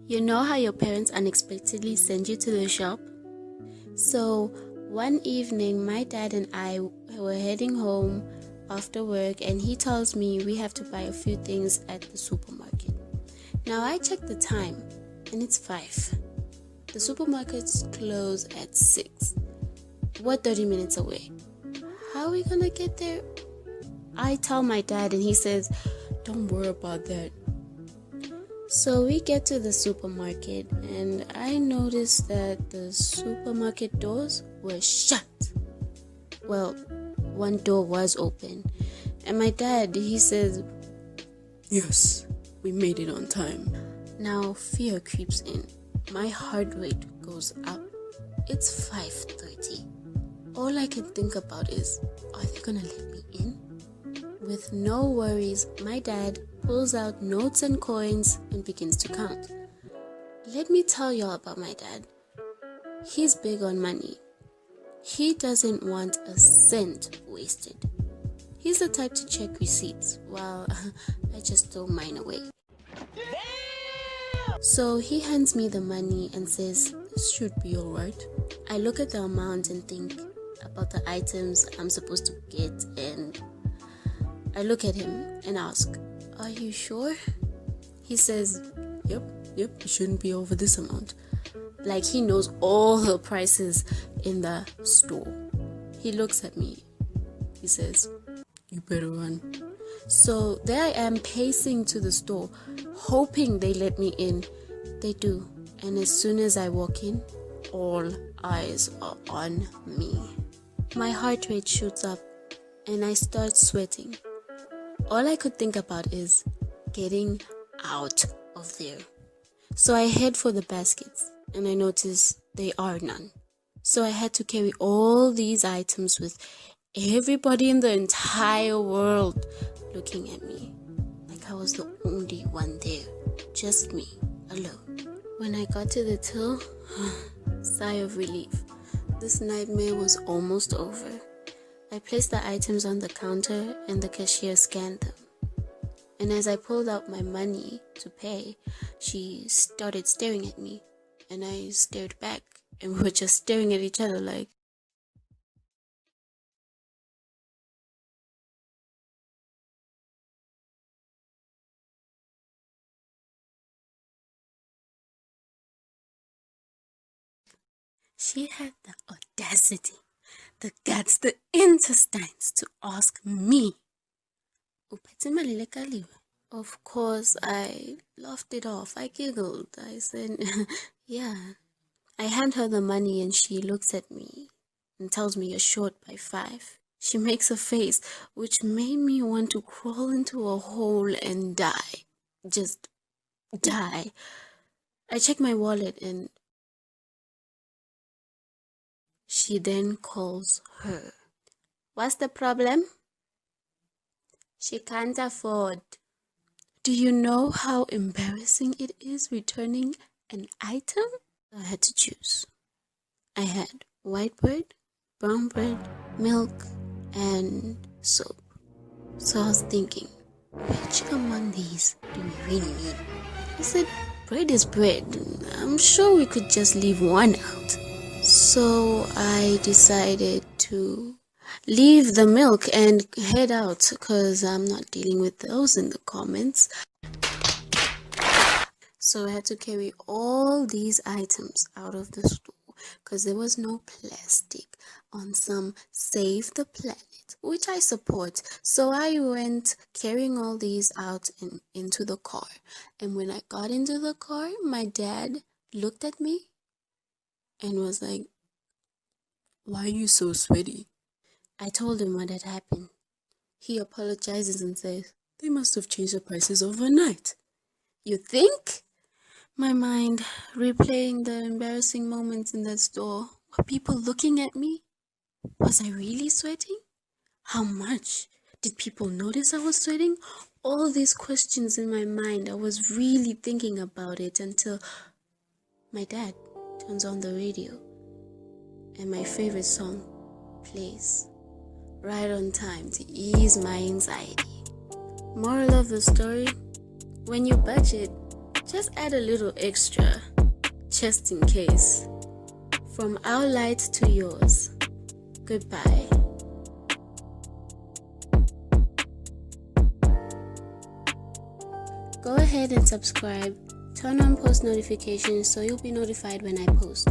You know how your parents unexpectedly send you to the shop? So, one evening, my dad and I were heading home after work, and he tells me we have to buy a few things at the supermarket. Now, I checked the time, and it's 5. The supermarkets close at 6. We're 30 minutes away. How are we gonna get there? I tell my dad, and he says, "Don't worry about that." So we get to the supermarket, and I noticed that the supermarket doors were shut. Well, one door was open, and my dad, he says, "Yes, we made it on time." Now fear creeps in. My heart rate goes up. It's 5:30. All I can think about is, are they gonna let me in? With no worries, my dad pulls out notes and coins and begins to count. Let me tell y'all about my dad. He's big on money. He doesn't want a cent wasted. He's the type to check receipts, while I just throw mine away. So he hands me the money and says, "This should be alright." I look at the amount and think about the items I'm supposed to get, and I look at him and ask, "Are you sure?" He says, Yep, it shouldn't be over this amount." Like he knows all the prices in the store. He looks at me. He says, "You better run." So there I am pacing to the store, hoping they let me in. They do. And as soon as I walk in, all eyes are on me. My heart rate shoots up and I start sweating. All I could think about is getting out of there. So I head for the baskets and I notice there are none. So I had to carry all these items with everybody in the entire world looking at me. Like I was the only one there. Just me, alone. When I got to the till, sigh of relief. This nightmare was almost over. I placed the items on the counter and the cashier scanned them. And as I pulled out my money to pay, she started staring at me. And I stared back, and we were just staring at each other like, she had the audacity, the guts, the intestines to ask me, "Uphethe imali le kaliwe?" Of course, I laughed it off. I giggled. I said, "Yeah." I hand her the money and she looks at me and tells me, "You're short by 5. She makes a face which made me want to crawl into a hole and die. Just die. I check my wallet and she then calls her. "What's the problem?" "She can't afford." Do you know how embarrassing it is returning an item? I had to choose. I had white bread, brown bread, milk, and soap. So I was thinking, which among these do we really need? I said, bread is bread. I'm sure we could just leave one out. So I decided to leave the milk and head out because I'm not dealing with those in the comments. So I had to carry all these items out of the store because there was no plastic on some Save the Planet, which I support. So I went carrying all these out into the car. And when I got into the car, my dad looked at me and was like, "Why are you so sweaty?" I told him what had happened. He apologizes and says, "They must have changed the prices overnight." You think? My mind replaying the embarrassing moments in that store. Were people looking at me? Was I really sweating? How much? Did people notice I was sweating? All these questions in my mind. I was really thinking about it until my dad turns on the radio and my favorite song plays right on time to ease my anxiety. Moral of the story: when you budget, Just add a little extra, just in case. From our light to yours. Goodbye. Go ahead and subscribe. Turn on post notifications so you'll be notified when I post.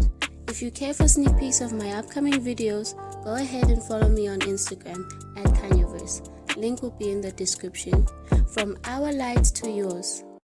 If you care for sneak peeks of my upcoming videos, go ahead and follow me on Instagram @Kanyaverse. Link will be in the description. From our light to yours.